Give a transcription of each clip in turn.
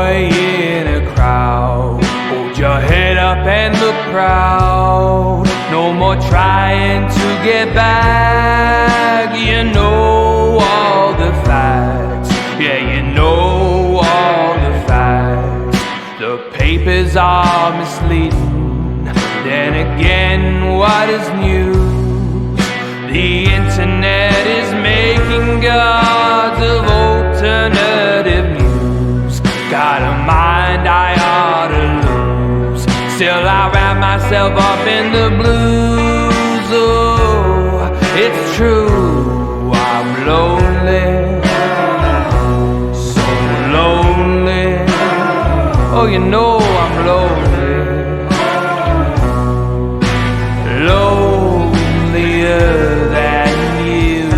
boy in a crowd. Hold your head up and look proud. No more trying to get back. You know all the facts. Yeah, you know all the facts. The papers are misleading. Then again, what is news? The internet is making gods of alternative news. Got a mind I ought to lose. Still I wrap myself up in the blues. Oh, it's true, I'm lonely. So lonely. Oh, you know I'm lonely. Lonelier than you.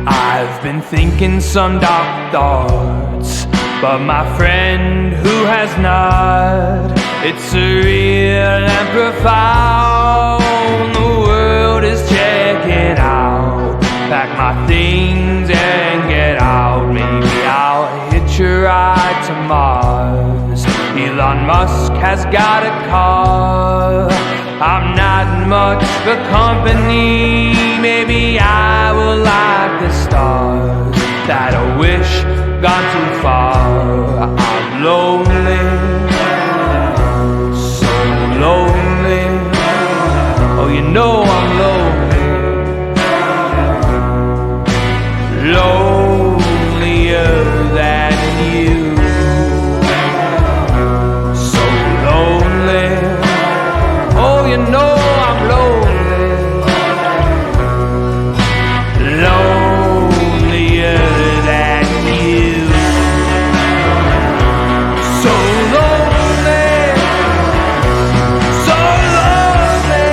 I've been thinking some dark thoughts, but my friend who has not, it's surreal and profound. The world is checking out. Pack my things and get out. Maybe I'll hitch a ride to Mars. Elon Musk has got a car. I'm not much for company. Maybe I will like the stars that I wish gone too far. I'm lonely, so lonely. Oh, you know I'm lonely. Lonelier than you. So lonely. Oh, you know I'm lonely. Lonelier than you. So lonely. So lonely.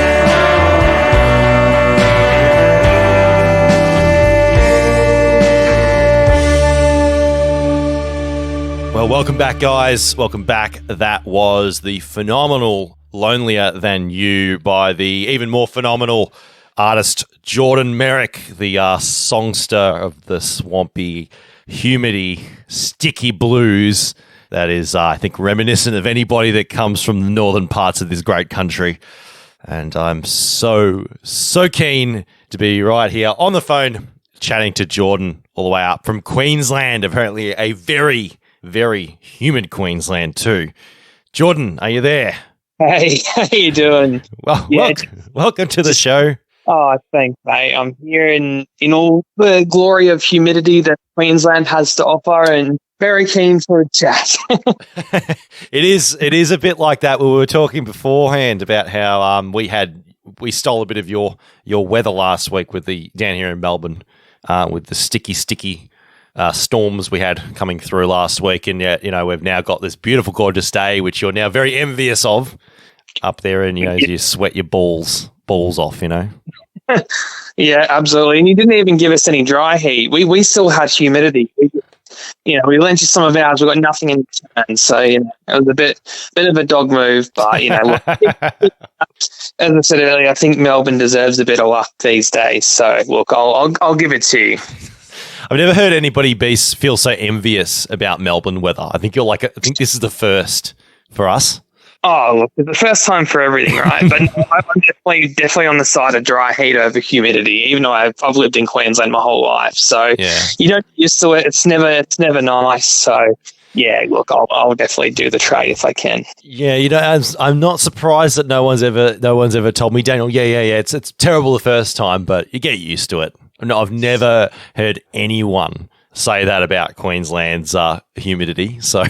Well, welcome back, guys. Welcome back. That was the phenomenal Lonelier Than You by the even more phenomenal artist Jordan Merrick, the songster of the swampy, humidity, sticky blues that is, I think, reminiscent of anybody that comes from the northern parts of this great country. And I'm so keen to be right here on the phone chatting to Jordan all the way up from Queensland, apparently a very, very humid Queensland too. Jordan, are you there? Hey, how you doing? Well, welcome to the show. Oh, thanks, mate. I'm here in all the glory of humidity that Queensland has to offer, and very keen for a chat. It is a bit like that. We were talking beforehand about how we stole a bit of your weather last week with the down here in Melbourne with the sticky storms we had coming through last week, and yet we've now got this beautiful, gorgeous day, which you're now very envious of up there, and you sweat your balls off. Yeah, absolutely. And you didn't even give us any dry heat. We still had humidity. We lent you some of ours. We got nothing in return, so it was a bit of a dog move. But as I said earlier, I think Melbourne deserves a bit of luck these days. So look, I'll give it to you. I've never heard anybody feel so envious about Melbourne weather. I think I think this is the first for us. Oh, look, it's the first time for everything, right? But no, I'm definitely on the side of dry heat over humidity, even though I've lived in Queensland my whole life. So you don't get used to it. It's never nice. So yeah, look, I'll definitely do the trade if I can. Yeah, I'm not surprised that no one's ever told me, Daniel. Yeah. It's terrible the first time, but you get used to it. No, I've never heard anyone say that about Queensland's humidity. So.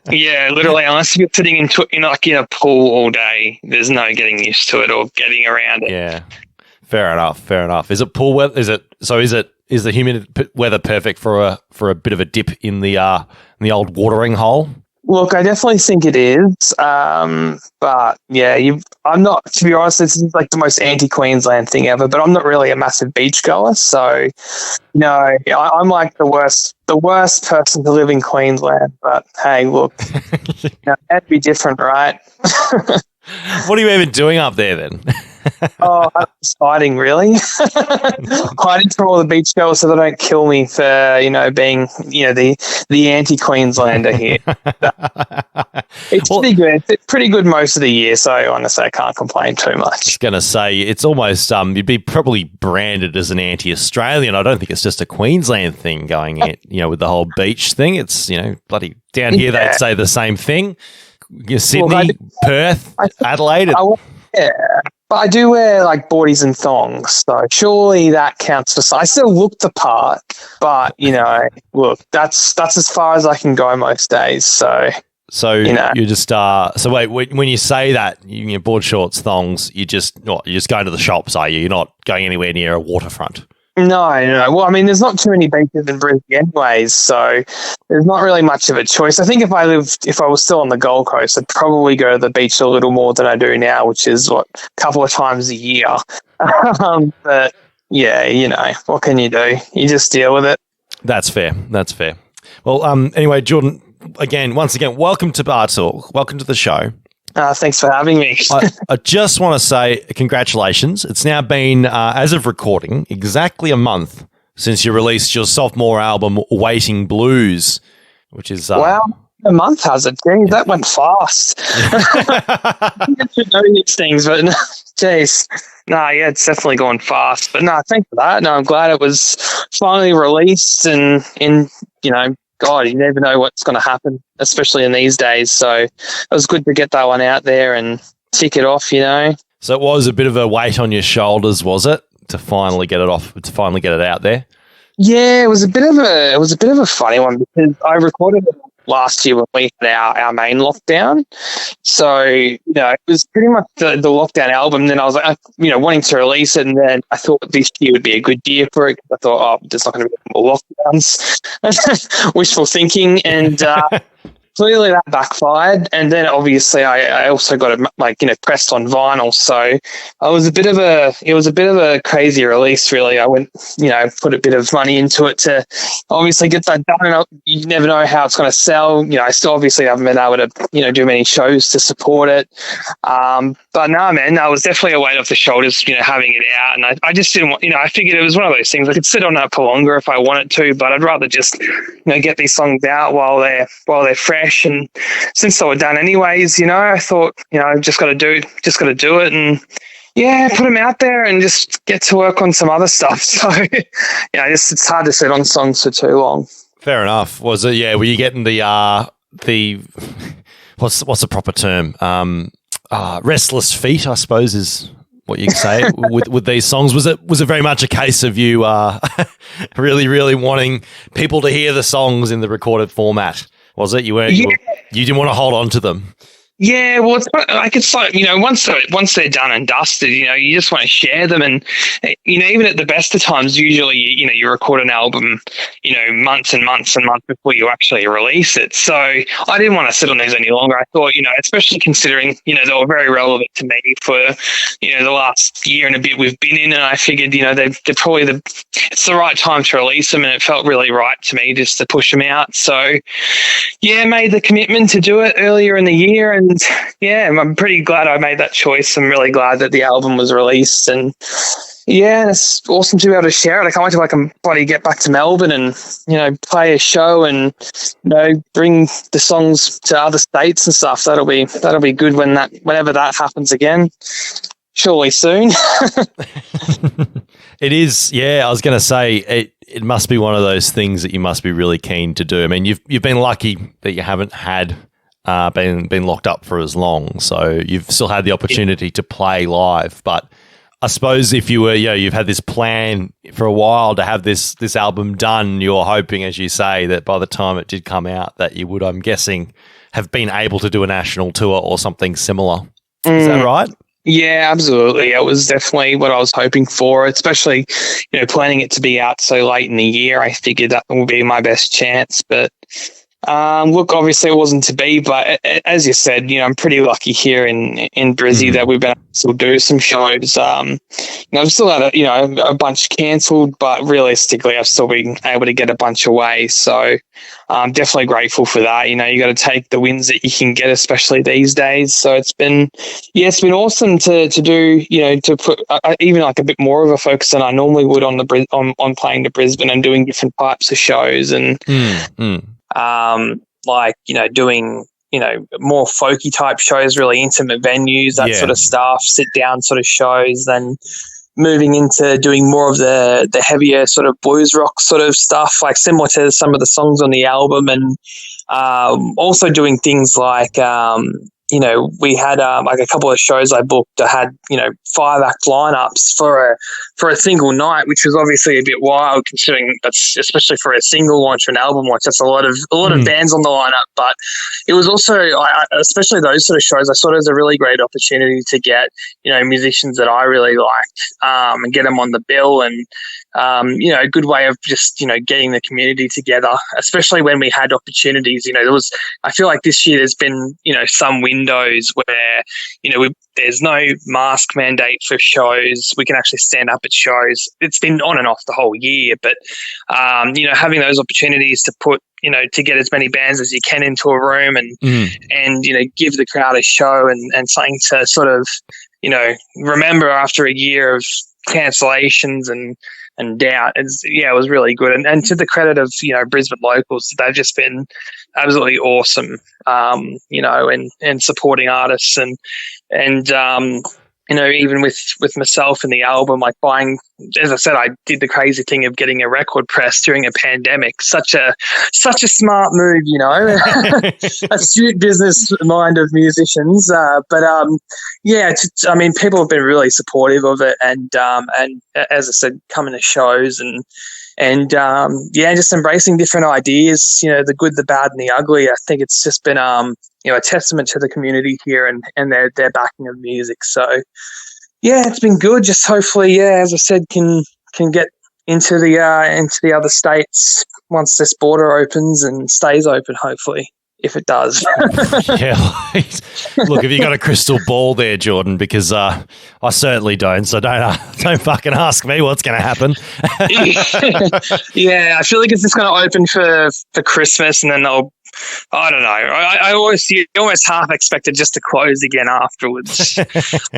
Yeah, literally, unless you're sitting in a pool all day, there's no getting used to it or getting around it. Yeah, fair enough. Is it pool weather? Is the humid weather perfect for a bit of a dip in the old watering hole? Look, I definitely think it is. But yeah, I'm not, to be honest, this is like the most anti-Queensland thing ever, but I'm not really a massive beach goer. So, I'm like the worst person to live in Queensland. But hey, look, that'd be different, right? What are you even doing up there then? Oh, I was hiding, really. Hiding from all the beach girls so they don't kill me for, being, the anti-Queenslander here. It's Well, pretty good. It's pretty good most of the year, so honestly, I can't complain too I was much. going to say, it's almost, you'd be probably branded as an anti-Australian. I don't think it's just a Queensland thing going in, with the whole beach thing. It's, bloody down here, Yeah. they'd say the same thing. Sydney, Well, Perth, Adelaide. Yeah, but I do wear like boardies and thongs, so surely that counts for. I still look the part, but look, that's as far as I can go most days. So you just so wait, when you say that, board shorts, thongs, you're just going to the shops, are you? You're not going anywhere near a waterfront. No. Well, I mean, there's not too many beaches in Brisbane anyways, so there's not really much of a choice. I think if I was still on the Gold Coast, I'd probably go to the beach a little more than I do now, which is a couple of times a year. But yeah, what can you do? You just deal with it. That's fair. Well, anyway, Jordan, once again, welcome to Bar Talk. Welcome to the show. Thanks for having me. I just want to say congratulations. It's now been, as of recording, exactly a month since you released your sophomore album, Waiting Blues, which is... wow, a month has it? Geez, that went fast. I should know these things, but no, geez. No, yeah, it's definitely gone fast. But no, thanks for that. No, I'm glad it was finally released and God, you never know what's going to happen, especially in these days. So it was good to get that one out there and tick it off, So it was a bit of a weight on your shoulders, was it, to finally get it off, to finally get it out there? Yeah, it was a bit of a funny one because I recorded it last year when we had our main lockdown. So, it was pretty much the lockdown album. Then I was like, wanting to release it. And then I thought this year would be a good year for it. I thought, there's not going to be more lockdowns. Wishful thinking. And clearly that backfired. And then obviously I also got it pressed on vinyl. So it was a bit of a crazy release, really. I went, put a bit of money into it to obviously get that done. And you never know how it's going to sell. I still obviously haven't been able to, do many shows to support it. But no, man, that was definitely a weight off the shoulders, having it out. And I just didn't want, I figured it was one of those things I could sit on that for longer if I wanted to, but I'd rather just, get these songs out while they're fresh. And since they were done anyways, I thought, just got to do it and put them out there and just get to work on some other stuff. So, it's hard to sit on songs for too long. Fair enough. Was it? Yeah. Were you getting the what's the proper term? Restless feet, I suppose, is what you can say with these songs. Was it very much a case of you really, really wanting people to hear the songs in the recorded format? Was it? You didn't want to hold on to them. Yeah, well, it's like once they're done and dusted, you just want to share them, and even at the best of times, usually you record an album, months and months and months before you actually release it. So I didn't want to sit on these any longer. I thought, especially considering they were very relevant to me for the last year and a bit we've been in, and I figured they're probably it's the right time to release them, and it felt really right to me just to push them out. So yeah, made the commitment to do it earlier in the year. And yeah, I'm pretty glad I made that choice. I'm really glad that the album was released, and it's awesome to be able to share it. I can't wait till I can bloody get back to Melbourne and play a show and bring the songs to other states and stuff. That'll be good whenever that happens again. Surely soon. It is. Yeah, I was going to say it must be one of those things that you must be really keen to do. I mean, you've been lucky that you haven't had. Been locked up for as long, so you've still had the opportunity to play live. But I suppose if you were, you've had this plan for a while to have this album done, you're hoping, as you say, that by the time it did come out, that you would, I'm guessing, have been able to do a national tour or something similar. Is that right? Yeah, absolutely. It was definitely what I was hoping for, especially, planning it to be out so late in the year. I figured that would be my best chance, but Look, obviously it wasn't to be, but as you said, I'm pretty lucky here in Brizzy that we've been able to still do some shows. I've still had a bunch cancelled, but realistically, I've still been able to get a bunch away. So I'm definitely grateful for that. You got to take the wins that you can get, especially these days. So it's been awesome to do, to put even like a bit more of a focus than I normally would on playing to Brisbane and doing different types of shows and. Doing, more folky type shows, really intimate venues, that sort of stuff, sit down sort of shows, then moving into doing more of the heavier sort of blues rock sort of stuff, like similar to some of the songs on the album, and also doing things like, we had like a couple of shows I booked. I had 5-act lineups for a single night, which was obviously a bit wild considering that's especially for a single launch or an album launch. That's a lot of bands on the lineup. But it was also, especially those sort of shows, I saw it as a really great opportunity to get musicians that I really liked and get them on the bill, and a good way of just getting the community together, especially when we had opportunities. I feel like this year there's been some windows where there's no mask mandate for shows. We can actually stand up at shows. It's been on and off the whole year, but having those opportunities to put to get as many bands as you can into a room and give the crowd a show and something to sort of remember after a year of cancellations and doubt. It was really good. And to the credit of, Brisbane locals, they've just been absolutely awesome, and supporting artists and even with myself and the album, like buying, as I said, I did the crazy thing of getting a record press during a pandemic. Such a smart move, astute business mind of musicians. People have been really supportive of it, and as I said, coming to shows and just embracing different ideas, the good, the bad, and the ugly. I think it's just been a testament to the community here and their backing of music. So it's been good. Just hopefully, as I said, can get into the other states once this border opens and stays open, hopefully, if it does. Look, have you got a crystal ball there, Jordan? Because I certainly don't. So don't fucking ask me what's going to happen. I feel like it's just going to open for Christmas, and then I don't know. You almost half expect it just to close again afterwards.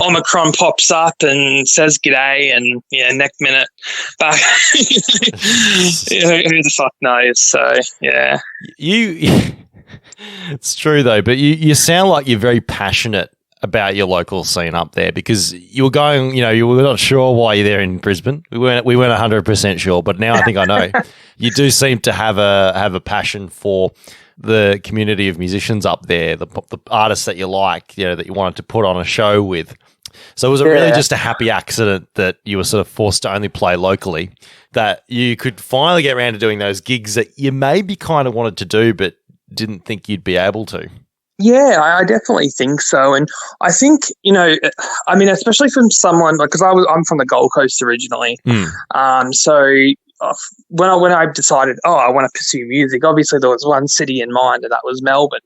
Omicron pops up and says g'day, and next minute back. Who the fuck knows? So It's true though, but you sound like you're very passionate about your local scene up there, because you were going, you were not sure why you're there in Brisbane. We weren't 100% sure, but now I think I know. You do seem to have a passion for the community of musicians up there, the artists that you like, that you wanted to put on a show with. So was it really just a happy accident that you were sort of forced to only play locally, that you could finally get around to doing those gigs that you maybe kind of wanted to do but didn't think you'd be able to? Yeah, I definitely think so. And I think, especially from someone, like, because I'm from the Gold Coast originally. So when I decided, I want to pursue music, obviously there was one city in mind, and that was Melbourne.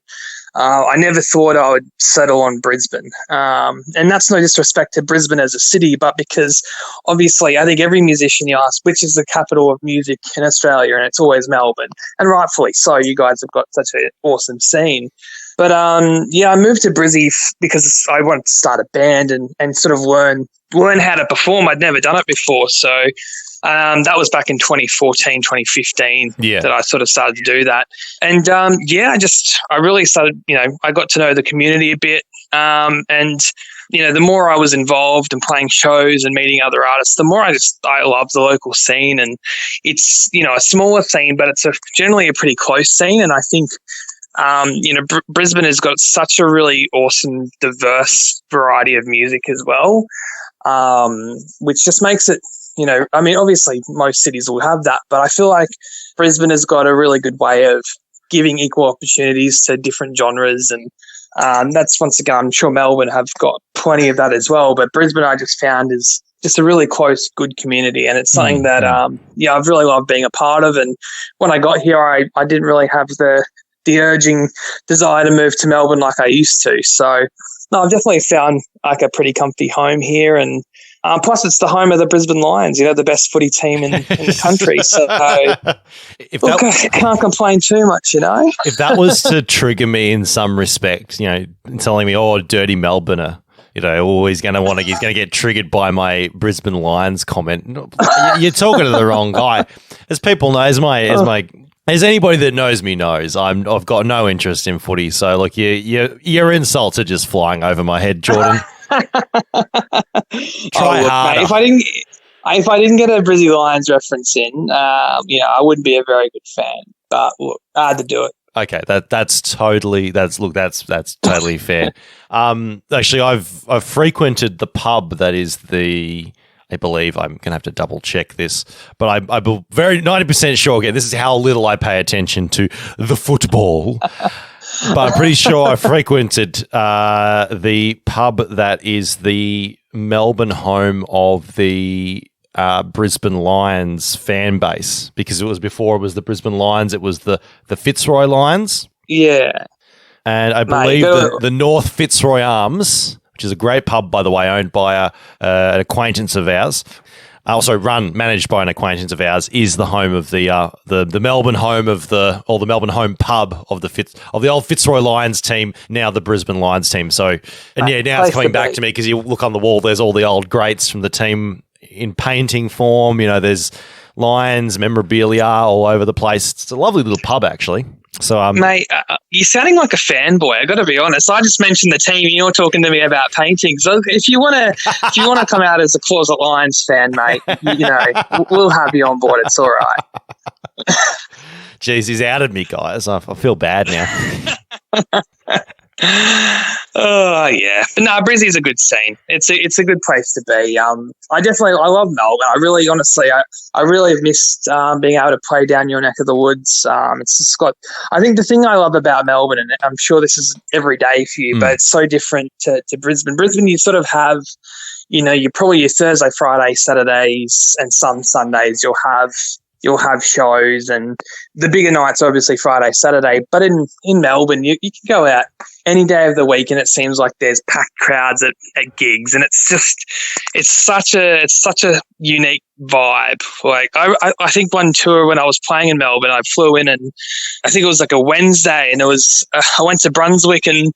I never thought I would settle on Brisbane. And that's no disrespect to Brisbane as a city, but because obviously I think every musician you ask, which is the capital of music in Australia, and it's always Melbourne. And rightfully so, you guys have got such an awesome scene. But I moved to Brizzy because I wanted to start a band and sort of learn how to perform. I'd never done it before. So that was back in 2014, 2015 that I sort of started to do that. And I really started, I got to know the community a bit. And the more I was involved in playing shows and meeting other artists, the more I love the local scene. And it's, a smaller scene, but it's generally a pretty close scene. And I think, Brisbane has got such a really awesome, diverse variety of music as well, which just makes it, obviously most cities will have that, but I feel like Brisbane has got a really good way of giving equal opportunities to different genres. And that's, once again, I'm sure Melbourne have got plenty of that as well. But Brisbane, I just found, is just a really close, good community. And it's something that, I've really loved being a part of. And when I got here, I didn't really have the the urging desire to move to Melbourne like I used to. So, no, I've definitely found like a pretty comfy home here, and plus it's the home of the Brisbane Lions, the best footy team in the country. So, look, I can't complain too much, If that was to trigger me in some respect, telling me, oh, dirty Melbourner, he's going to get triggered by my Brisbane Lions comment. You're talking to the wrong guy. As people know, as anybody that knows me knows, I've got no interest in footy. So, look, your insults are just flying over my head, Jordan. Try harder. Mate, if I didn't get a Brisbane Lions reference in, I wouldn't be a very good fan. But look, I had to do it. Okay, that's totally totally fair. Actually, I've frequented the pub that is I believe I'm gonna have to double check this, but I'm very 90% sure. Again, this is how little I pay attention to the football. But I'm pretty sure I frequented the pub that is the Melbourne home of the Brisbane Lions fan base, because before it was the Brisbane Lions, it was the Fitzroy Lions. Yeah. And I believe the North Fitzroy Arms, which is a great pub, by the way, owned by an acquaintance of ours, managed by an acquaintance of ours, is the home of the Melbourne home of the Melbourne home pub of the old Fitzroy Lions team, now the Brisbane Lions team. So, and now it's coming back to me, because you look on the wall, there's all the old greats from the team in painting form. There's Lions memorabilia all over the place. It's a lovely little pub, actually. So, mate, you're sounding like a fanboy. I got to be honest. I just mentioned the team, and you're talking to me about painting. So, if you want to come out as a closet Lions fan, mate, we'll have you on board. It's all right. Jeez, he's outed me, guys. I feel bad now. Oh yeah, but no, Brizzy's a good scene. It's a good place to be. I love Melbourne. I really, honestly, I really have missed being able to play down your neck of the woods. It's just got. I think the thing I love about Melbourne, and I'm sure this is every day for you, but it's so different to Brisbane. Brisbane, you sort of have, you probably your Thursday, Friday, Saturdays, and some Sundays you'll have shows, and the bigger nights, obviously Friday, Saturday. But in Melbourne, you can go out any day of the week, and it seems like there's packed crowds at gigs, and it's such a unique vibe. Like I think one tour when I was playing in Melbourne, I flew in, and I think it was like a Wednesday, and it was I went to Brunswick and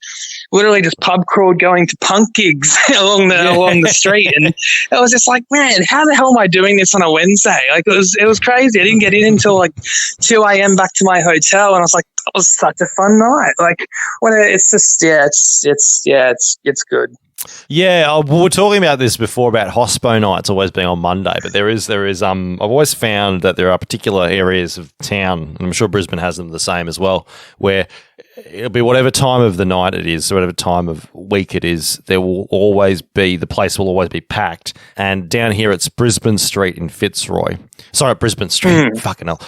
literally just pub crawled going to punk gigs along the street, and I was just like, man, how the hell am I doing this on a Wednesday? Like it was crazy. I didn't get in until like 2 a.m. back to my hotel, and I was like, that was such a fun night. Like it's good. Yeah, we were talking about this before about hospo nights always being on Monday, but there is I've always found that there are particular areas of town, and I'm sure Brisbane has them the same as well, where it'll be whatever time of the night it is, whatever time of week it is, the place will always be packed. And down here it's Brisbane Street in Fitzroy. Sorry, Brisbane Street. Fucking hell.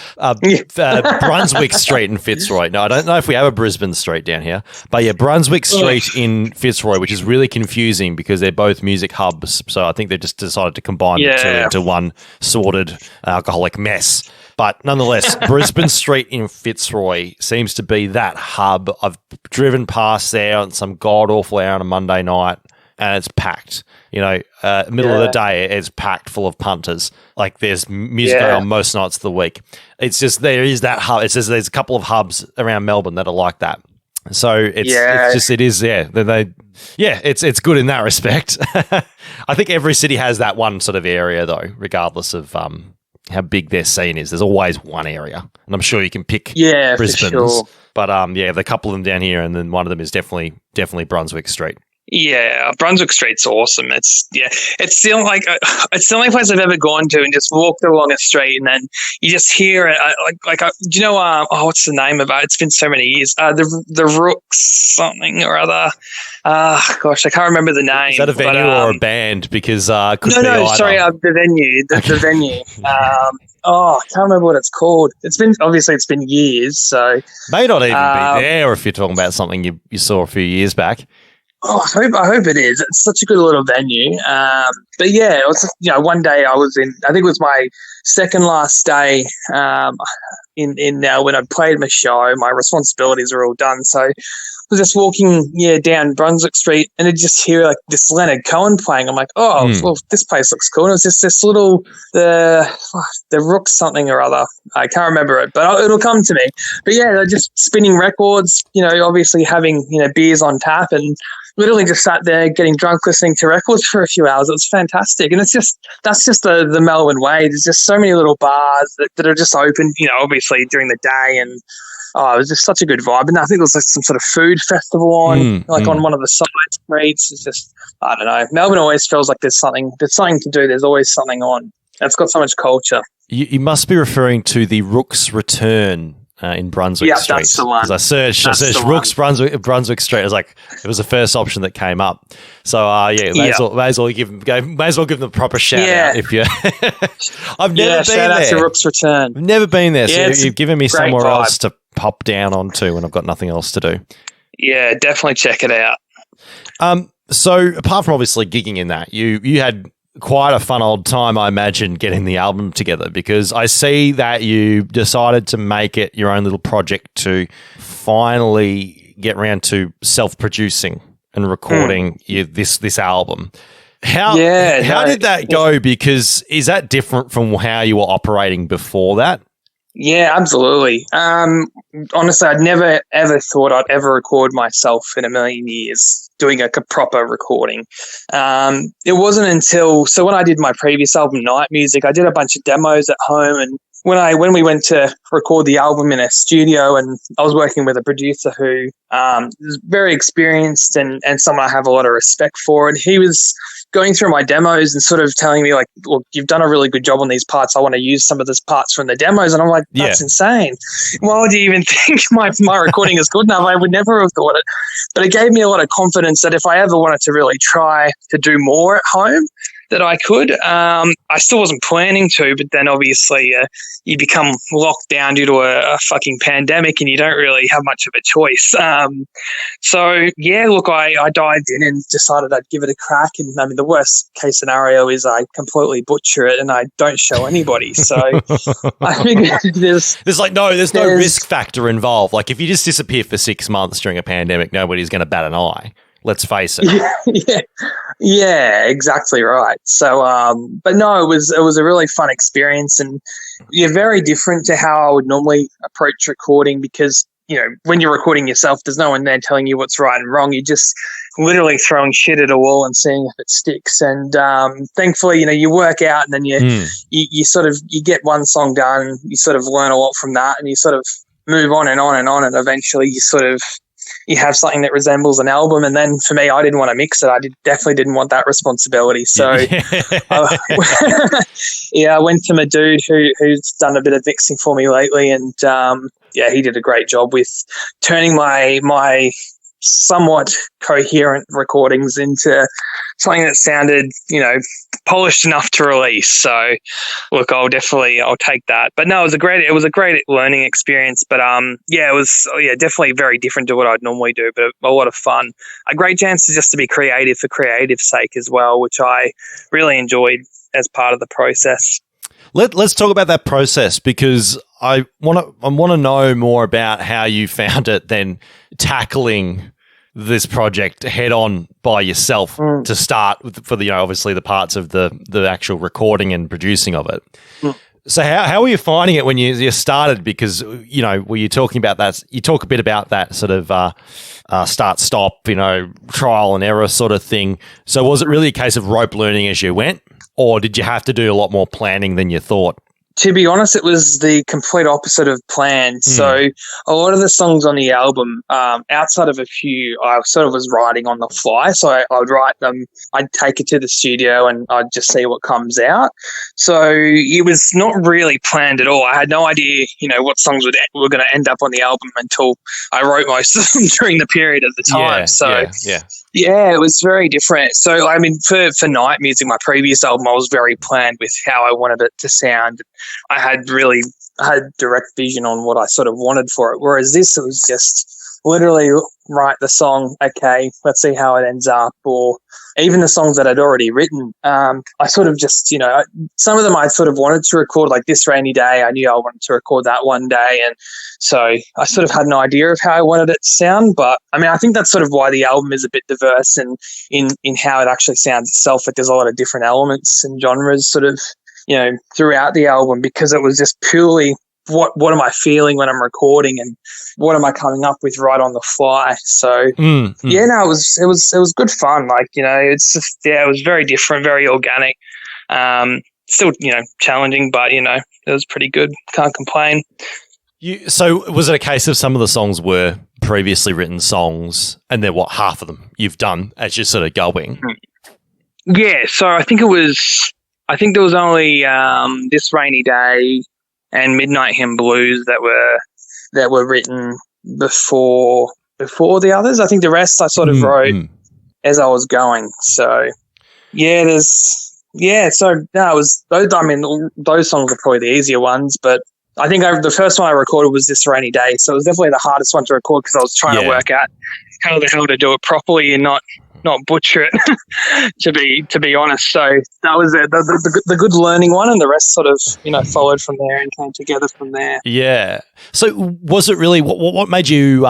Brunswick Street in Fitzroy. No, I don't know if we have a Brisbane Street down here. But yeah, Brunswick Street in Fitzroy, which is really confusing because they're both music hubs. So I think they've just decided to combine the two into one sorted alcoholic mess. But nonetheless, Brisbane Street in Fitzroy seems to be that hub. I've driven past there on some god-awful hour on a Monday night, and it's packed. Middle of the day, it's packed full of punters. Like, there's music going on most nights of the week. It's just, there is that hub. It's just, there's a couple of hubs around Melbourne that are like that. So it's good in that respect. I think every city has that one sort of area, though, regardless of how big their scene is. There's always one area, and I'm sure you can pick Brisbane's. For sure. But there are a couple of them down here, and then one of them is definitely Brunswick Street. Yeah, Brunswick Street's awesome. It's the only place I've ever gone to and just walked along a street, and then you just hear it. Do you know? What's the name of it? It's been so many years. The Rooks something or other. Gosh, I can't remember the name. Is that a venue or a band? Because the venue. The venue. I can't remember what it's called. It's been years, so may not even be there if you're talking about something you saw a few years back. Oh, I hope it is. It's such a good little venue. But yeah, it was, one day I was in, I think it was my second last day. in when I played my show, my responsibilities are all done. So I was just walking, down Brunswick Street, and I just hear like this Leonard Cohen playing. I'm like, well, this place looks cool. And it was just this little the Rook something or other. I can't remember it, but it'll come to me. But yeah, they're just spinning records. Obviously having beers on tap, and literally just sat there getting drunk, listening to records for a few hours. It was fantastic, and that's just the Melbourne way. There's just so many little bars that are just open, obviously during the day, and it was just such a good vibe. And I think there was like some sort of food festival on one of the side streets. It's just, I don't know. Melbourne always feels like there's something to do. There's always something on. It's got so much culture. You must be referring to the Rook's Return in Brunswick Street. That's the one. Because I searched Rook's Brunswick Street. It was the first option that came up. So may as well give them a proper shout out if you. I've never been shout out to Rook's Return. I've never been there, so you've given me somewhere vibe. else to pop down onto when I've got nothing else to do. Yeah, definitely check it out. So apart from obviously gigging in that, you had quite a fun old time, I imagine, getting the album together, because I see that you decided to make it your own little project to finally get around to self-producing and recording this album. How did that go? Because is that different from how you were operating before that? Yeah, absolutely. Honestly, I'd never, ever thought I'd ever record myself in a million years doing a proper recording. It wasn't until, so when I did my previous album, Night Music, I did a bunch of demos at home, and when we went to record the album in a studio, and I was working with a producer who is very experienced and someone I have a lot of respect for, and he was going through my demos and sort of telling me like, look, you've done a really good job on these parts. I want to use some of those parts from the demos. And I'm like, that's insane. Why would you even think my recording is good enough? I would never have thought it. But it gave me a lot of confidence that if I ever wanted to really try to do more at home, that I could. I still wasn't planning to, but then obviously you become locked down due to a fucking pandemic, and you don't really have much of a choice. So yeah, look, I dived in and decided I'd give it a crack. And I mean, the worst case scenario is I completely butcher it and I don't show anybody. So I figured there's no risk factor involved. Like if you just disappear for 6 months during a pandemic, nobody's going to bat an eye. Let's face it. Yeah, exactly right. So, but no, it was a really fun experience, and very different to how I would normally approach recording, because when you're recording yourself, there's no one there telling you what's right and wrong. You're just literally throwing shit at a wall and seeing if it sticks. And thankfully, you work out, and then you sort of get one song done. You sort of learn a lot from that, and you sort of move on and on and on, and eventually you have something that resembles an album. And then for me, I didn't want to mix it. I definitely didn't want that responsibility. So I went to my dude who's done a bit of mixing for me lately. And he did a great job with turning my somewhat coherent recordings into something that sounded, polished enough to release. So look, I'll take that. But no, it was a great learning experience. But it was definitely very different to what I'd normally do, but a lot of fun. A great chance to be creative for creative's sake as well, which I really enjoyed as part of the process. Let's talk about that process, because I want to know more about how you found it than tackling this project head on by yourself to start with, for the obviously the parts of the actual recording and producing of it. So how were you finding it when you started? Because were you talking about that? You talk a bit about that sort of start stop, trial and error sort of thing. So was it really a case of rope learning as you went, or did you have to do a lot more planning than you thought? To be honest, it was the complete opposite of planned. So a lot of the songs on the album, outside of a few, I sort of was writing on the fly. So I would write them, I'd take it to the studio, and I'd just see what comes out. So it was not really planned at all. I had no idea, what songs were going to end up on the album until I wrote most of them during the period of the time. Yeah, it was very different. So, I mean, for Night Music, my previous album, I was very planned with how I wanted it to sound. I had direct vision on what I sort of wanted for it. Whereas this, it was just literally write the song, okay, let's see how it ends up, or even the songs that I'd already written. I sort of just, some of them I sort of wanted to record, like This Rainy Day. I knew I wanted to record that one day. And so I sort of had an idea of how I wanted it to sound. But I mean, I think that's sort of why the album is a bit diverse and in how it actually sounds itself. Like there's a lot of different elements and genres sort of, throughout the album, because it was just purely what am I feeling when I'm recording and what am I coming up with right on the fly. So it was good fun. Like, it's just, it was very different, very organic. Still, challenging, but it was pretty good. Can't complain. So was it a case of some of the songs were previously written songs and then half of them you've done as you're sort of going? Yeah. So I think there was only This Rainy Day and Midnight Hymn Blues that were written before the others. I think the rest I sort of wrote as I was going. So so no, it was those. I mean, those songs are probably the easier ones, but I think the first one I recorded was This Rainy Day, so it was definitely the hardest one to record because I was trying to work out how the hell to do it properly and not butcher it, to be honest. So that was the good learning one, and the rest sort of followed from there and came together from there. Yeah. So was it really what made you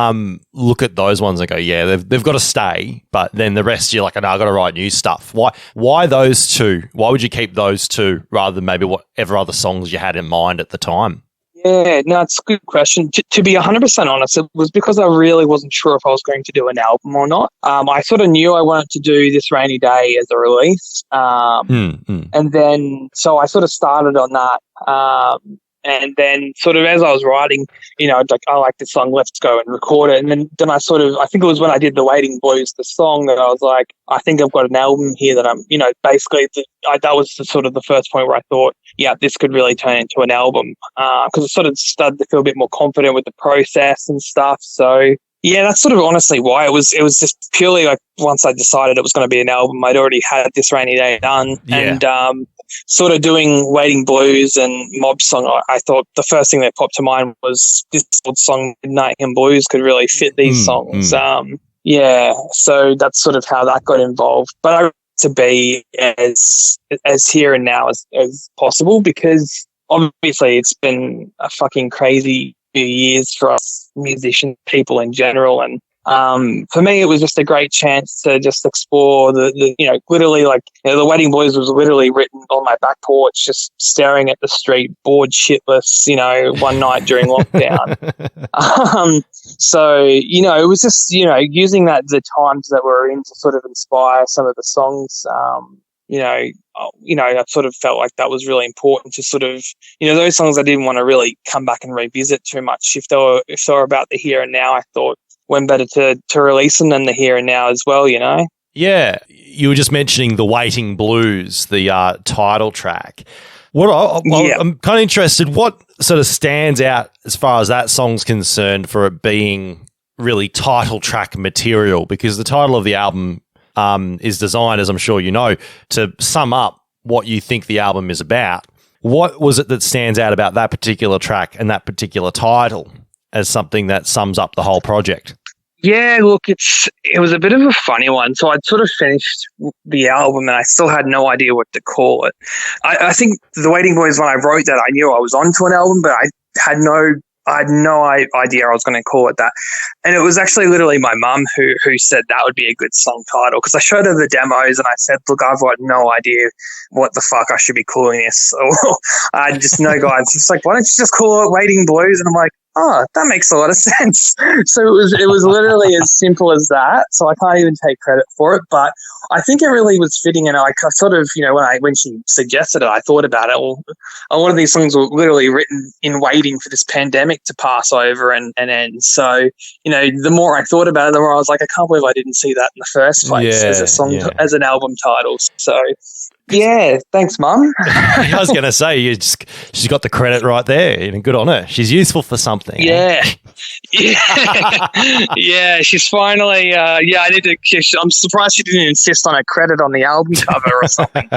look at those ones and go, yeah, they've got to stay, but then the rest you're like, no, I've got to write new stuff. Why those two? Why would you keep those two rather than maybe whatever other songs you had in mind at the time? Yeah, no, it's a good question. To be 100% honest, it was because I really wasn't sure if I was going to do an album or not. I sort of knew I wanted to do This Rainy Day as a release. And then, so I sort of started on that. And then sort of as I was writing, like, I like this song, let's go and record it. And then I think it was when I did The Waiting Blues, the song, that I was like, I think I've got an album here that I'm, basically that was the first point where I thought, yeah, this could really turn into an album. Because I sort of started to feel a bit more confident with the process and stuff. So yeah, that's sort of honestly why it was just purely like once I decided it was going to be an album, I'd already had This Rainy Day done. Yeah. And, sort of doing Waiting Blues and Mob Song, I thought the first thing that popped to mind was this old song, Midnight Hymn Blues, could really fit these songs. So that's sort of how that got involved. But I want to be as here and now as possible, because obviously it's been a fucking crazy few years for us musician people in general, and for me, it was just a great chance to just explore literally like, The Waiting Blues was literally written on my back porch, just staring at the street, bored shitless, one night during lockdown. So, it was just, using the times that we're in to sort of inspire some of the songs. I sort of felt like that was really important to sort of, those songs I didn't want to really come back and revisit too much. If they were about the here and now, I thought, when better to release them than the here and now as well, Yeah, you were just mentioning The Waiting Blues, the title track. I'm kind of interested, what sort of stands out as far as that song's concerned for it being really title track material? Because the title of the album is designed, as I'm sure you know, to sum up what you think the album is about. What was it that stands out about that particular track and that particular title as something that sums up the whole project? Yeah, look, it was a bit of a funny one. So I'd sort of finished the album and I still had no idea what to call it. I think The Waiting Boys, when I wrote that, I knew I was onto an album, but I had no idea I was going to call it that. And it was actually literally my mum who said that would be a good song title, because I showed her the demos and I said, look, I've got no idea what the fuck I should be calling this. Or I just no guidance. She's like, why don't you just call it Waiting Blues? And I'm like, oh, that makes a lot of sense. So it was literally as simple as that. So I can't even take credit for it, but I think it really was fitting. And I sort of, when she suggested it, I thought about it. Well, a lot of these songs were literally written in waiting for this pandemic to pass over and end. So, the more I thought about it, the more I was like, I can't believe I didn't see that in the first place as a song, as an album title. So Yeah, thanks, Mum. I was going to say, she's got the credit right there. Good on her. She's useful for something. Yeah. Yeah, she's finally. I need to. I'm surprised she didn't insist on a credit on the album cover or something.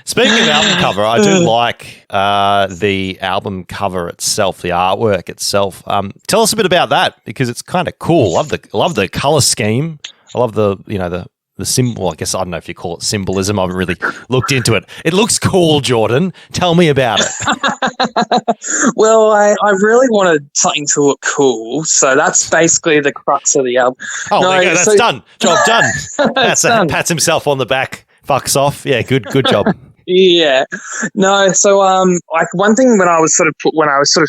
Speaking of album cover, I do like the album cover itself, the artwork itself. Tell us a bit about that because it's kind of cool. Love the color scheme. I love the symbol. I guess I don't know if you call it symbolism. I haven't really looked into it. It looks cool, Jordan. Tell me about it. Well, I really wanted something to look cool, so that's basically the crux of the album. Oh, there you go. That's done. Job done. Pats himself on the back. Fucks off. Yeah, good job. Yeah, no. So, like one thing when I was sort of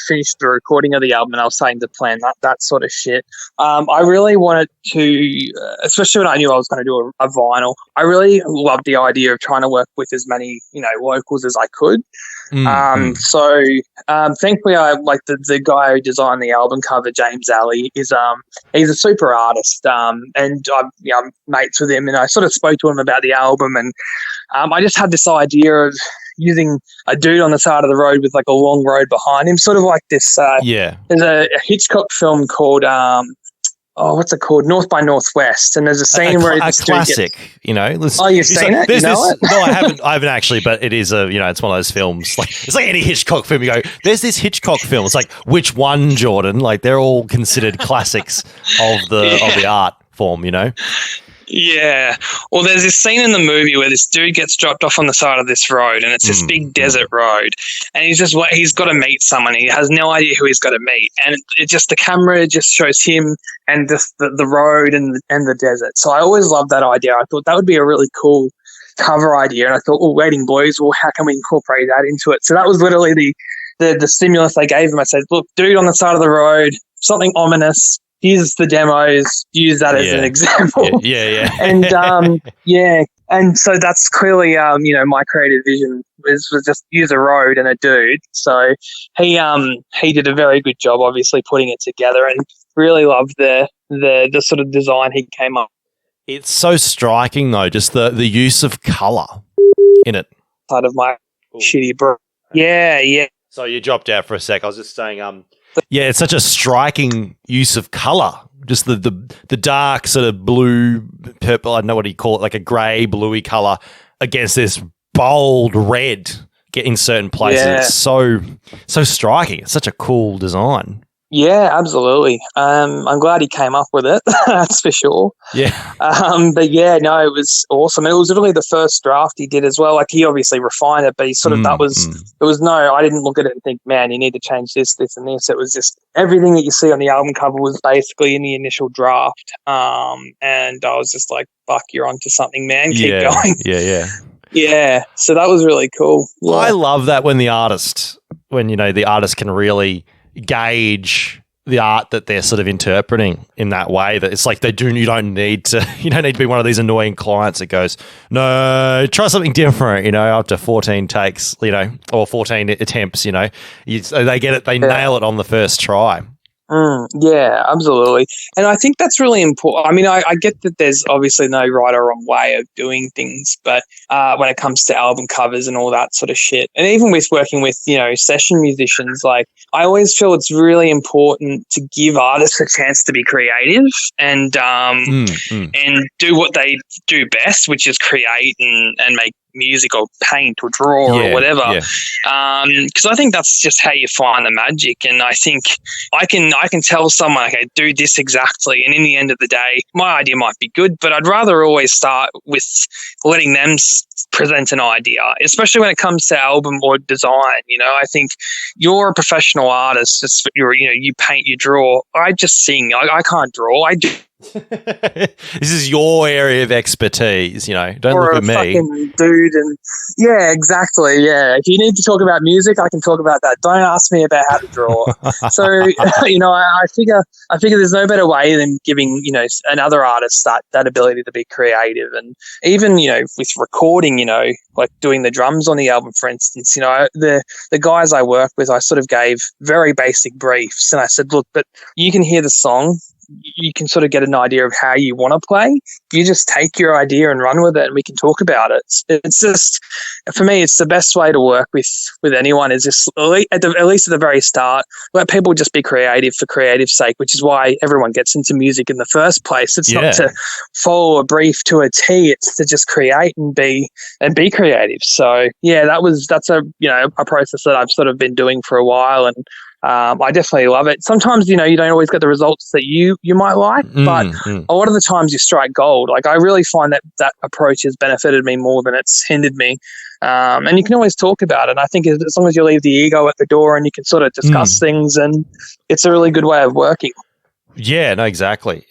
finished the recording of the album, and I was starting to plan that sort of shit. I really wanted to, especially when I knew I was going to do a vinyl. I really loved the idea of trying to work with as many locals as I could. So thankfully, I like the guy who designed the album cover, James Alley, is he's a super artist. And I'm mates with him, and I sort of spoke to him about the album, and I just had this idea of using a dude on the side of the road with like a long road behind him, sort of like this. There's a Hitchcock film called what's it called? North by Northwest, and there's a scene where this classic, you've seen it? You know it? No, I haven't actually, but it is it's one of those films. Like it's like any Hitchcock film. You go, there's this Hitchcock film. It's like which one, Jordan? Like they're all considered classics of the art form. Yeah. Well, there's this scene in the movie where this dude gets dropped off on the side of this road, and it's this big desert road, and he's got to meet someone. He has no idea who he's got to meet, and the camera just shows him and just the road and the desert. So I always loved that idea. I thought that would be a really cool cover idea, and I thought, Waiting Boys, well, how can we incorporate that into it? So that was literally the stimulus I gave him. I said, look, dude on the side of the road, something ominous. Here's the demos. Use that as an example. Yeah. And and so that's clearly my creative vision was just use a road and a dude. So he did a very good job, obviously putting it together, and really loved the sort of design he came up. It's so striking though, just the use of color in it. Part of my shitty bro. Yeah. So you dropped out for a sec. I was just saying, yeah, it's such a striking use of color. Just the dark sort of blue, purple, I don't know what you call it, like a grey, bluey color against this bold red in certain places. Yeah. It's so striking. It's such a cool design. Yeah, absolutely. I'm glad he came up with it. That's for sure. Yeah. But yeah, no, it was awesome. It was literally the first draft he did as well. Like he obviously refined it, but he sort of I didn't look at it and think, man, you need to change this, this, and this. It was just everything that you see on the album cover was basically in the initial draft. And I was just like, fuck, you're onto something, man. Keep going. Yeah. Yeah. So that was really cool. Yeah. I love that when the artist can really gauge the art that they're sort of interpreting in that way, that it's like you don't need to be one of these annoying clients that goes, no, try something different, after 14 takes, or 14 attempts, they get it, they nail it on the first try. Yeah, absolutely. And I think that's really important. I mean, I get that there's obviously no right or wrong way of doing things, but when it comes to album covers and all that sort of shit, and even with working with, session musicians, like I always feel it's really important to give artists a chance to be creative and and do what they do best, which is create and make music or paint or draw or whatever. Because I think that's just how you find the magic. And I think I can tell someone, okay, do this exactly. And in the end of the day, my idea might be good, but I'd rather always start with letting them present an idea, especially when it comes to album or design. I think you're a professional artist. You paint, you draw. I just sing. I can't draw. I do. This is your area of expertise, don't look at me. Fucking dude, and yeah, exactly. Yeah, if you need to talk about music, I can talk about that. Don't ask me about how to draw. So, I figure there's no better way than giving another artist that ability to be creative, and even with recording, like doing the drums on the album, for instance. The guys I work with, I sort of gave very basic briefs, and I said, look, but you can hear the song. you can sort of get an idea of how you want to play. You just take your idea and run with it, and we can talk about it. It's just, for me, it's the best way to work with anyone is just at least at the very start, let people just be creative for creative's sake, which is why everyone gets into music in the first place. It's not to follow a brief to a T. It's to just create and be creative. So yeah, that's a process that I've sort of been doing for a while, and I definitely love it. Sometimes, you don't always get the results that you might like, but a lot of the times you strike gold. Like, I really find that approach has benefited me more than it's hindered me. And you can always talk about it. And I think as long as you leave the ego at the door and you can sort of discuss things, and it's a really good way of working. Yeah, no, exactly.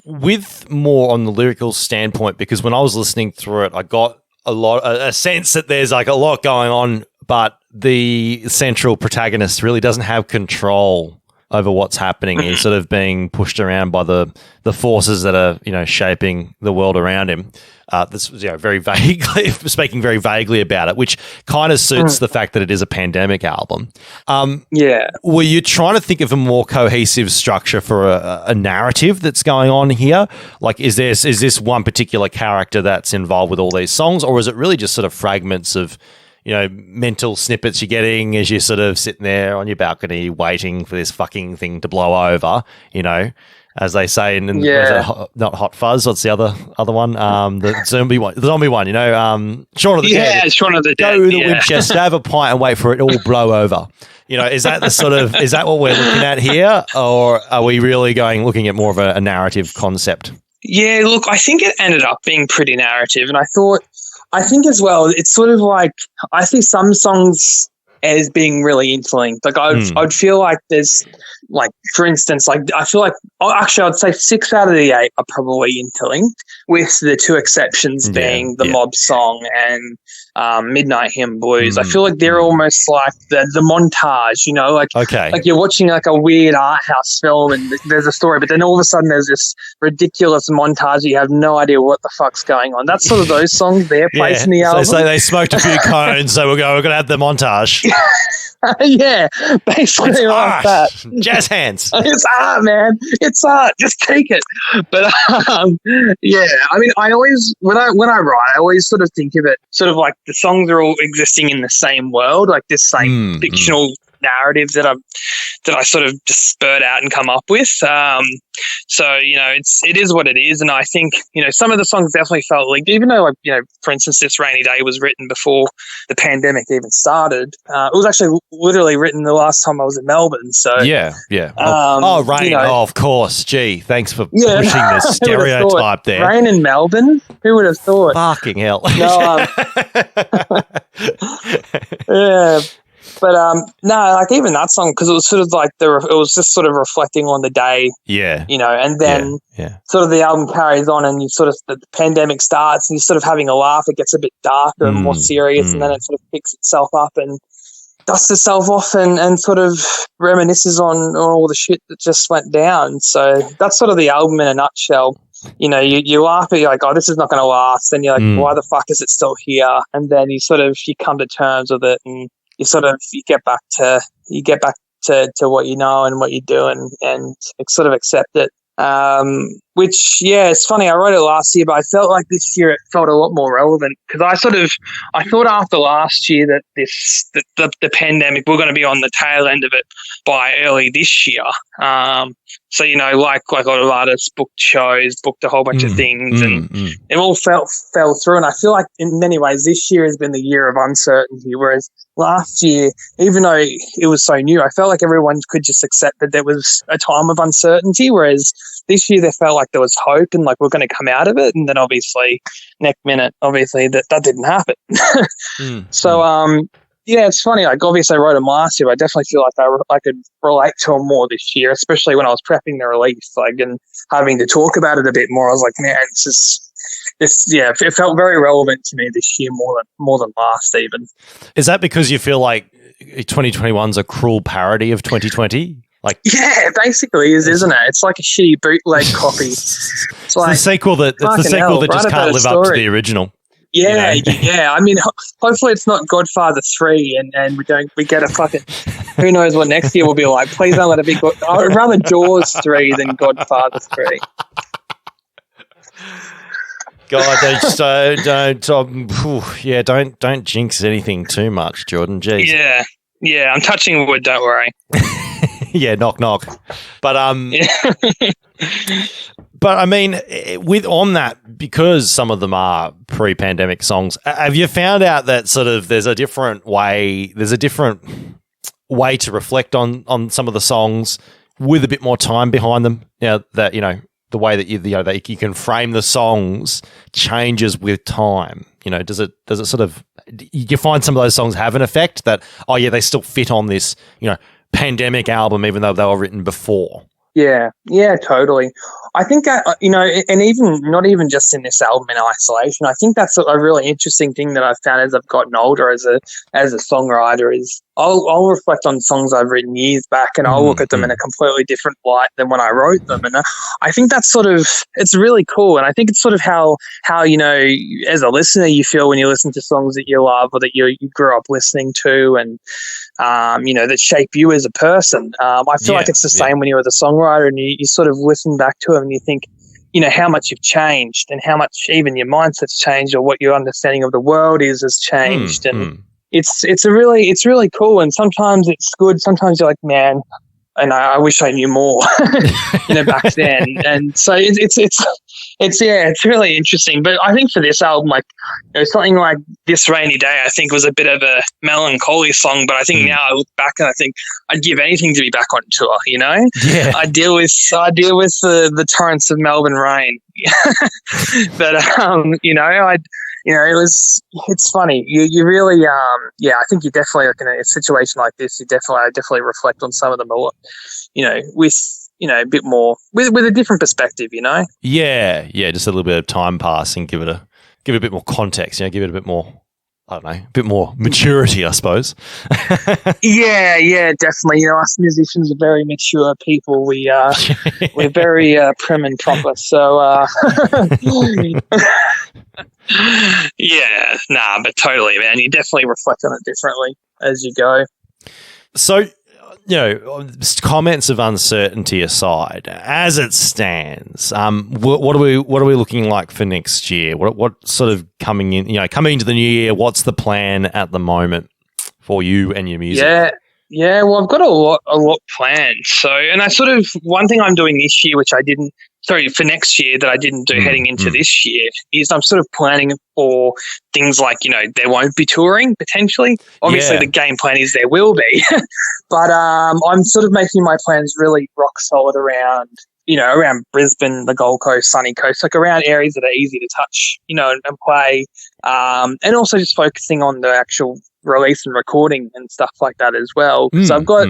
With more on the lyrical standpoint, because when I was listening through it, I got a sense that there's like a lot going on, but the central protagonist really doesn't have control over what's happening. He's sort of being pushed around by the forces that are, shaping the world around him. This was, very vaguely, speaking very vaguely about it, which kind of suits the fact that it is a pandemic album. Were you trying to think of a more cohesive structure for a narrative that's going on here? Like, is this one particular character that's involved with all these songs, or is it really just sort of fragments of, mental snippets you're getting as you're sort of sitting there on your balcony waiting for this fucking thing to blow over, as they say in not Hot Fuzz, what's the other one? The zombie one, Shaun of the Dead. Yeah, Shaun of the Dead. Go to the Winchester, have a pint and wait for it all blow over. Is that is that what we're looking at here, or are we really looking at more of a narrative concept? Yeah, look, I think it ended up being pretty narrative, and I think as well, it's sort of like, I see some songs as being really interlinked. Like, I'd feel like there's, like, for instance, like, I feel like, I'd say 6 out of the 8 are probably interlinked, with the 2 exceptions being the Mob song and Midnight Hymn Blues. I feel like they're almost like the montage, like you're watching like a weird art house film and there's a story, but then all of a sudden there's this ridiculous montage. You have no idea what the fuck's going on. That's sort of those songs, their place in the album. So they smoked a few cones, so we're going to have the montage. Yeah, basically like that. Jazz hands. It's art, man. It's art. Just take it. But yeah, I mean, I always when I write, I always sort of think of it sort of like the songs are all existing in the same world, like this same fictional narrative that I sort of just spurt out and come up with. So it is what it is, and I think some of the songs definitely felt like, even though for instance, This Rainy Day was written before the pandemic even started. It was actually literally written the last time I was in Melbourne. So yeah. Rain. Of course. Gee, thanks for pushing the stereotype there. Rain in Melbourne. Who would have thought? Fucking hell. No. Yeah. But no, like even that song, because it was sort of like it was just sort of reflecting on the day, and then sort of the album carries on, and you sort of the pandemic starts, and you're sort of having a laugh. It gets a bit darker and more serious, and then it sort of picks itself up and dusts itself off and sort of reminisces on all the shit that just went down. So that's sort of the album in a nutshell. You laugh at, you're like, oh, this is not going to last, and you're like, why the fuck is it still here? And then you come to terms with it, and you get back to what you know and what you do, and sort of accept it. Which, it's funny. I wrote it last year, but I felt like this year it felt a lot more relevant, because I thought after last year that the pandemic, we're going to be on the tail end of it by early this year. So like a lot of artists booked shows, booked a whole bunch of things, and it all fell through. And I feel like in many ways this year has been the year of uncertainty, whereas last year, even though it was so new, I felt like everyone could just accept that there was a time of uncertainty, whereas this year they felt like there was hope and like we're going to come out of it. And then obviously next minute, that didn't happen. So, it's funny. Like, obviously I wrote them last year, but I definitely feel like I could relate to them more this year, especially when I was prepping the release, and having to talk about it a bit more. I was like, man, it felt very relevant to me this year more than last even. Is that because you feel like 2021's a cruel parody of 2020? Like, yeah, basically isn't it? It's like a shitty bootleg copy. It's like, the sequel that just can't live up to the original. Yeah, yeah. I mean, hopefully it's not Godfather 3 and we get a fucking Who knows what next year will be like? Please don't let it be. I'd rather Jaws 3 than Godfather 3. God, don't jinx anything too much, Jordan. Jeez. Yeah, I'm touching wood. Don't worry. Yeah, knock knock. But Yeah. but I mean, on that, because some of them are pre-pandemic songs, have you found out that sort of there's a different way to reflect on some of the songs with a bit more time behind them? That the way that that you can frame the songs changes with time. Does it sort of, you find some of those songs have an effect that, oh yeah, they still fit on this, pandemic album, even though they were written before? Yeah, totally. I think, and even not even just in this album in isolation, I think that's a really interesting thing that I've found as I've gotten older as a songwriter is I'll reflect on songs I've written years back and I'll look at them in a completely different light than when I wrote them. And I think that's it's really cool. And I think it's sort of how as a listener you feel when you listen to songs that you love or that you grew up listening to and, that shape you as a person. I feel like it's the same when you're the songwriter and you sort of listen back to them and you think, how much you've changed and how much even your mindset's changed or what your understanding of the world has changed. And it's really cool. And sometimes it's good. Sometimes you're like, man, and I wish I knew more, back then. And so it's really interesting. But I think for this album, something like This Rainy Day, I think was a bit of a melancholy song. But I think now I look back and I think I'd give anything to be back on tour. Yeah. I deal with the torrents of Melbourne rain. But it's funny. You really, I think you definitely, in a situation like this, I definitely reflect on some of them a lot, with, a bit more, with a different perspective, Yeah, just a little bit of time passing, give it a bit more context, give it a bit more, I don't know, a bit more maturity, I suppose. Yeah, definitely. Us musicians are very mature people. We're very prim and proper. So, but totally, man. You definitely reflect on it differently as you go. So, comments of uncertainty aside, as it stands, what are we looking like for next year? What sort of coming into the new year? What's the plan at the moment for you and your music? Yeah. Well, I've got a lot planned. So, and one thing I'm doing this year, which for next year that I didn't do heading into this year, is I'm sort of planning for things like, there won't be touring potentially. Obviously, the game plan is there will be. But I'm sort of making my plans really rock solid around Brisbane, the Gold Coast, Sunny Coast, around areas that are easy to touch, and play. And also just focusing on the actual release and recording and stuff like that as well. So I've got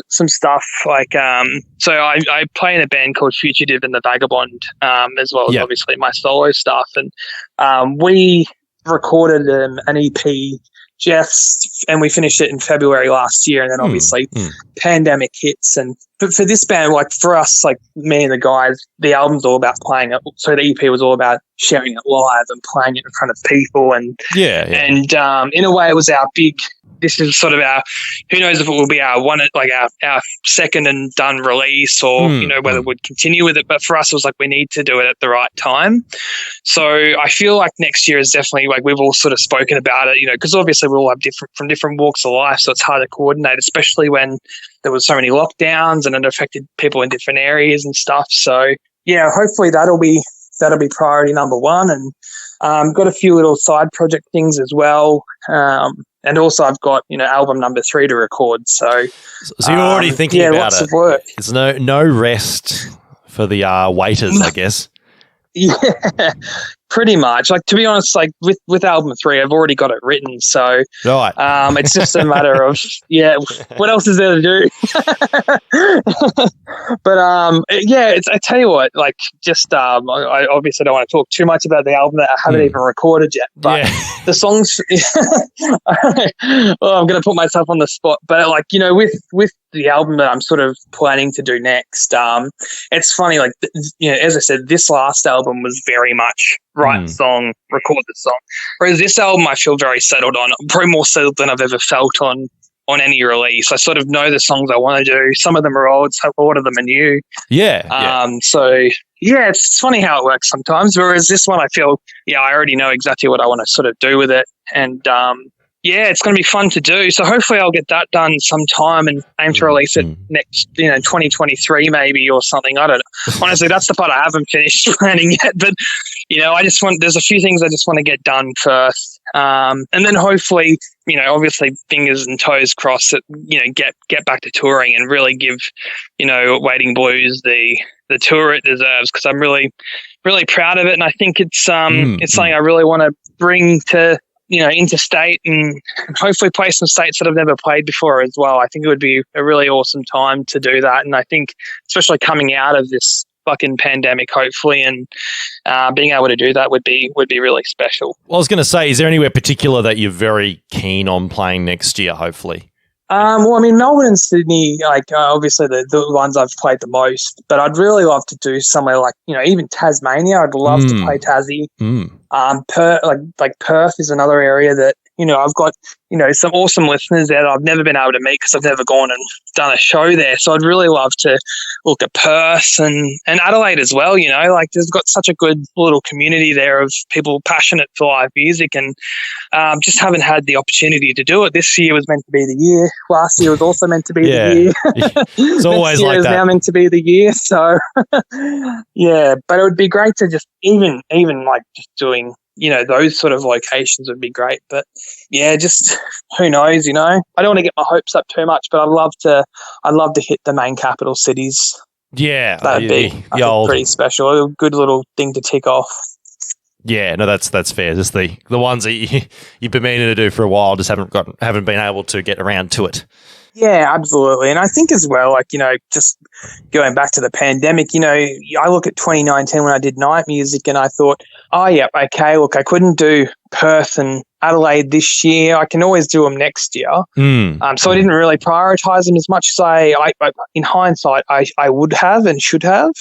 some stuff so I play in a band called Fugitive and the Vagabond, as well as obviously my solo stuff. And we recorded an EP and we finished it in February last year. And then obviously pandemic hits. And for this band, for us, me and the guys, the album's all about playing it. So the EP was all about sharing it live and playing it in front of people. And and in a way, it was our big. This is sort of our. Who knows if it will be our our second and done release, or whether we'd continue with it. But for us, it was we need to do it at the right time. So I feel like next year is definitely we've all sort of spoken about it. Because obviously we all have different walks of life, so it's hard to coordinate, especially when there was so many lockdowns and it affected people in different areas and stuff. So hopefully that'll be priority number one. And got a few little side project things as well. And also I've got, album number 3 to record. So you're already thinking about lots it. Of work. There's no rest for the waiters, I guess. Yeah, pretty much. To be honest, with album 3, I've already got it written. So right. It's just a matter of what else is there to do? But I tell you what, I obviously don't want to talk too much about the album that I haven't even recorded yet. But the songs, well, I'm going to put myself on the spot. But with the album that I'm sort of planning to do next, it's funny. As I said, this last album was very much write the song, record the song. Whereas this album, I feel very settled on. Probably more settled than I've ever felt on on any release. I sort of know the songs I want to do. Some of them are old, so a lot of them are new. So yeah, it's funny how it works sometimes. Whereas this one, I feel, I already know exactly what I want to sort of do with it. And it's going to be fun to do. So hopefully I'll get that done sometime and aim to release it next, 2023 maybe or something. I don't know. Honestly, that's the part I haven't finished planning yet. But, there's a few things I just want to get done first. And then hopefully, obviously fingers and toes crossed that, get back to touring and really give, Waiting Blues the tour it deserves, because I'm really, really proud of it. And I think it's something I really want to bring to, interstate and hopefully play some states that I've never played before as well. I think it would be a really awesome time to do that. And I think especially coming out of this fucking pandemic, hopefully, and being able to do that would be really special. Well, I was going to say, is there anywhere particular that you're very keen on playing next year, hopefully? Well, I mean, Melbourne and Sydney, obviously the ones I've played the most, but I'd really love to do somewhere like, even Tasmania. I'd love to play Tassie. Perth is another area that, I've got, some awesome listeners there that I've never been able to meet because I've never gone and done a show there. So I'd really love to look at Perth and Adelaide as well. There's got such a good little community there of people passionate for live music, and just haven't had the opportunity to do it. This year was meant to be the year. Last year was also meant to be the year. It's always Next year like is that. now meant to be the year. So yeah, but it would be great to just even like just doing, those sort of locations would be great. But yeah, just who knows, I don't want to get my hopes up too much, but I'd love to hit the main capital cities. Yeah. That'd be I think, pretty special. A good little thing to tick off. Yeah, no, that's fair. Just the ones that you've been meaning to do for a while, just haven't been able to get around to it. Yeah, absolutely. And I think as well, just going back to the pandemic, I look at 2019 when I did night music and I thought, oh, yeah, okay, look, I couldn't do Perth and Adelaide this year. I can always do them next year. So I didn't really prioritize them as much as I in hindsight, I would have and should have.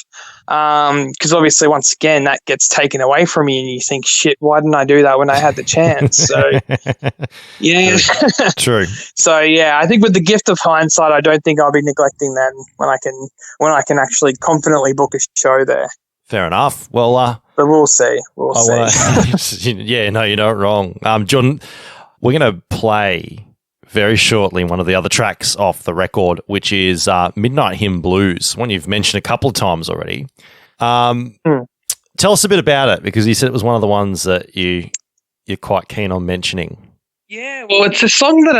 Because obviously, once again, that gets taken away from you and you think, shit, why didn't I do that when I had the chance? So, yeah. True. So, yeah, I think with the gift of hindsight, I don't think I'll be neglecting them when I can actually confidently book a show there. Fair enough. Well, but we'll see. We'll see. Yeah, no, you're not wrong. John, we're going to play very shortly one of the other tracks off the record, which is Midnight Hymn Blues, one you've mentioned a couple of times already. Tell us a bit about it, because you said it was one of the ones that you're quite keen on mentioning. Yeah, well, it's a song that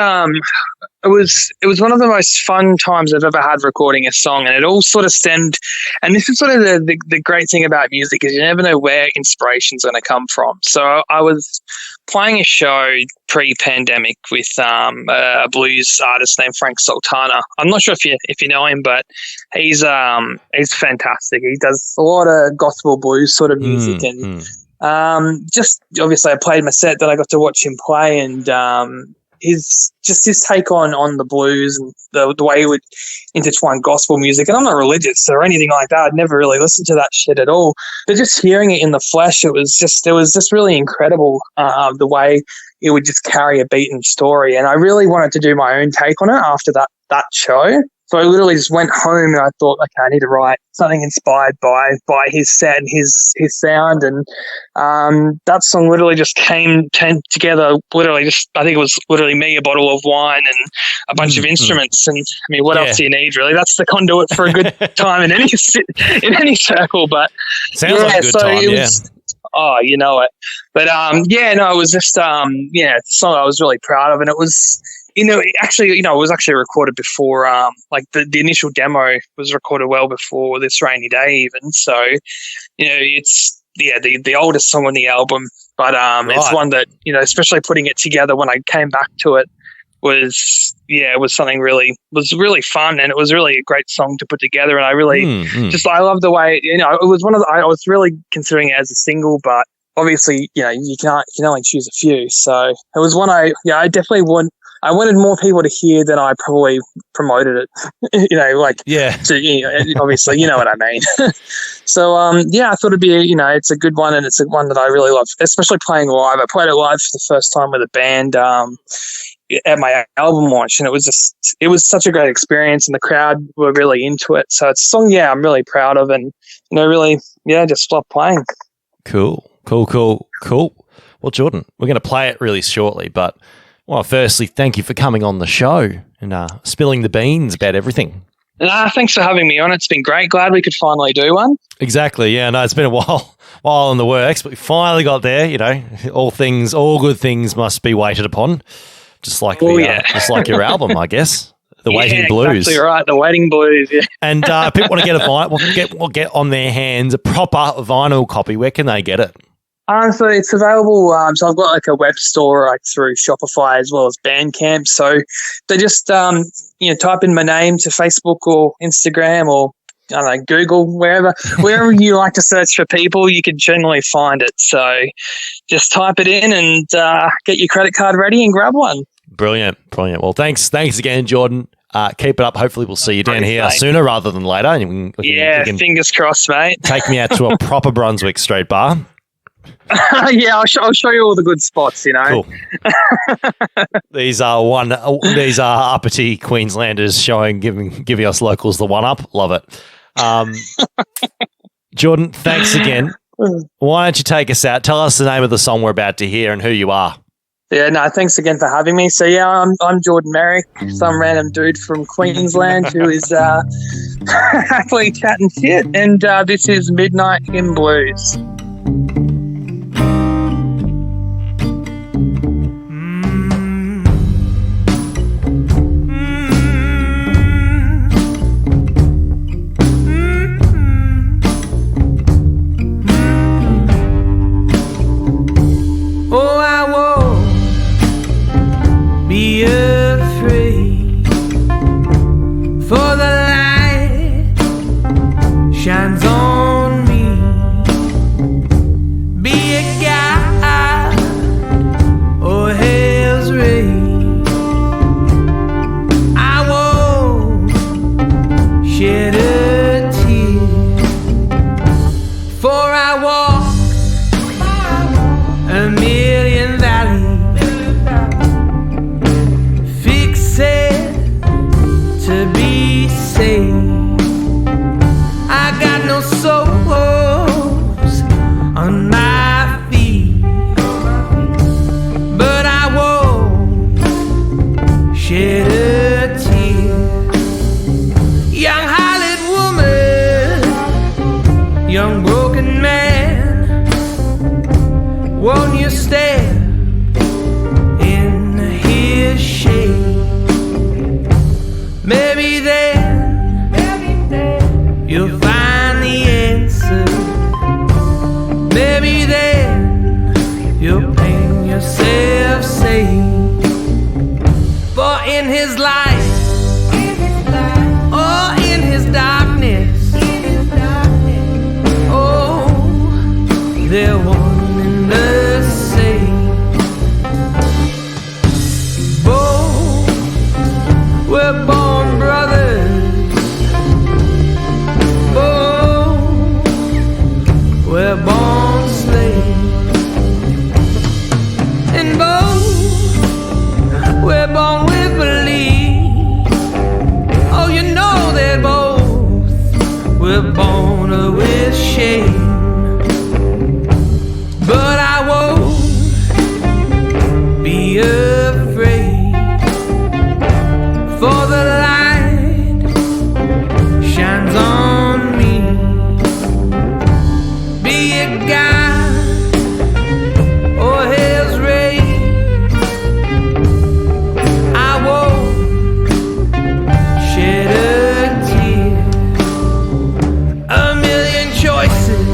it was one of the most fun times I've ever had recording a song, and it all sort of stemmed. And this is sort of the great thing about music, is you never know where inspiration's going to come from. So I was playing a show pre-pandemic with a blues artist named Frank Sultana. I'm not sure if you know him, but he's fantastic. He does a lot of gospel blues sort of music, just obviously I played my set, then I got to watch him play, and his take on the blues and the way he would intertwine gospel music. And I'm not religious or anything like that. I'd never really listened to that shit at all. But just hearing it in the flesh, it was just really incredible, the way it would just carry a beat and story. And I really wanted to do my own take on it after that show. So I literally just went home and I thought, okay, I need to write something inspired by his set and his sound. And that song literally just came together. Literally, I think it was literally me, a bottle of wine, and a bunch of instruments. And I mean, what else do you need, really? That's the conduit for a good time in any circle. But sounds like a good time. It was, oh, you know it. But it was just it's a song I was really proud of, and it was. It was actually recorded before, the initial demo was recorded well before This Rainy Day even. So, it's, the oldest song on the album, but it's one that, especially putting it together when I came back to it was something was really fun, and it was really a great song to put together. And I really I love the way, it was I was really considering it as a single, but obviously, you can only choose a few. So it was one I definitely I wanted more people to hear than I probably promoted it, obviously, you know what I mean. So, I thought it'd be, it's a good one, and it's one that I really love, especially playing live. I played it live for the first time with a band, at my album launch, and it was such a great experience, and the crowd were really into it. So it's a song, I'm really proud of, and really, just love playing. Cool. Well, Jordan, we're going to play it really shortly, but firstly, thank you for coming on the show and spilling the beans about everything. Thanks for having me on. It's been great. Glad we could finally do one. Exactly. Yeah. No, it's been a while in the works, but we finally got there. All good things must be waited upon, just like just like your album, I guess. The Waiting Blues. Exactly right. The Waiting Blues. Yeah. And people want to get a vinyl, get on their hands a proper vinyl copy. Where can they get it? So it's available. So I've got like a web store through Shopify as well as Bandcamp. So they just type in my name to Facebook or Instagram or I don't know, Google, wherever you like to search for people, you can generally find it. So just type it in and get your credit card ready and grab one. Brilliant. Well, thanks again, Jordan. Keep it up. Hopefully we'll see you down here sooner rather than later. And fingers crossed, mate. Take me out to a proper Brunswick Street bar. I'll show you all the good spots. Cool. These are uppity Queenslanders giving us locals the one up. Love it. Jordan, thanks again. Why don't you take us out? Tell us the name of the song we're about to hear and who you are. Thanks again for having me. So I'm Jordan Merrick, some random dude from Queensland who is happily chatting shit, and this is Midnight in Blues. Be afraid, for the light shines on me. Be a guide or hell's rain. I won't shed a tear, for I walk a million valleys. To be saved, I got no soles on my feet, but I won't shed a tear. Young highlight woman, young broken man, won't you stare in his shade? Maybe then you'll find the answer. Maybe then you'll paint yourself safe. For in his light, or in his darkness, oh, they're one and the same. Both were born brothers. Both were born slaves. And both were born with belief. Oh, you know that both were born with shame. But I won't be afraid, for the light shines on me. Be a guide or hell's rain, I won't shed a tear. A million choices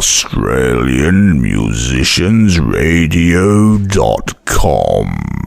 AustralianMusiciansRadio.com.